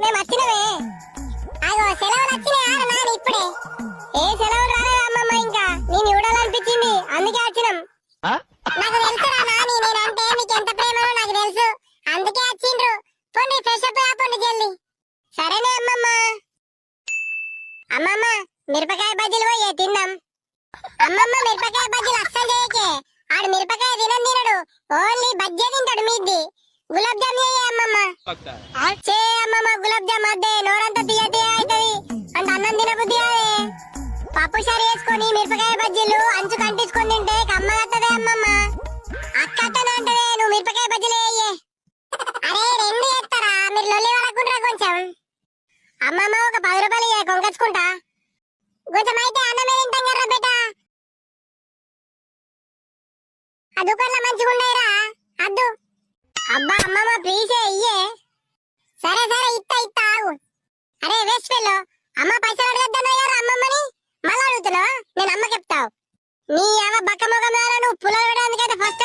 మేము వచ్చినవే. అగో సెలవులు వచ్చినాయా నాని ఇప్పుడే? ఏ సెలవులు రాలేదు అమ్మమ్మ, ఇంకా నేను చూడాలనిపించింది అందుకే వచ్చినాం. నాకు తెలుసురా నాని, నేనంటే మీకు ఎంత ప్రేమనో నాకు తెలుసు, అందుకే వచ్చిండ్రు. పోండి ఫ్రెష్ అప్ అయిపోండి జల్ది. సరేనే అమ్మమ్మ. అమ్మమ్మ మిరపకాయ బజ్జీలు పోయే తిందాం. అమ్మమ్మ మిరపకాయ బజ్జీలు అస్సలు చేయకే, ఆడు మిరపకాయ తినడు, ఓన్లీ బజ్జీ తింటాడు. మీది గులాబ్ జామ్ చేయ అమ్మమ్మ. చే అమ్మమ్మ గులాబ్ జామ్ అద్దే, నోరంతా తీయ తీయ అవుతుంది అంటే అన్నం తినబుద్ధి కాదే. పప్పు షారు వేసుకొని మిరపకాయ బజ్జీలు అంచు కంటించుకొని తింటే కమ్మగత్తదే అమ్మమ్మ. అక్కతనే అంటదే, నువ్వు మిరపకాయ బజ్జీలు వేయే. అరే రెండు చేస్తారా మీరు? లొల్లి వరకుంటారా కొంచెం. అమ్మమ్మ ఒక 10 రూపాయలు ఇయ్య, కొనుకొచ్చుకుంటా. కొంచెం అయితే అన్నమే తింటాం కదా బేట. ఆ దుకాణంలో మంచిగా ఉన్నాయిరా అద్దు. అబ్బా అమ్మమ్మ ప్లీజే ఇయ్యే. సరే సరే ఇత్తా ఇత్తా ఆగు. అరే వేస్ట్ ఫెల్లో, అమ్మ పైసలు అడగద్దన్నాయారా అమ్మమ్మని, మళ్ళీ అడుగుతున్నావా? నేను అమ్మ చెప్తావు. నీ అమ్మ బక్క మొగం నువ్వు పుల్ల వేయడానికైతే ఫస్ట్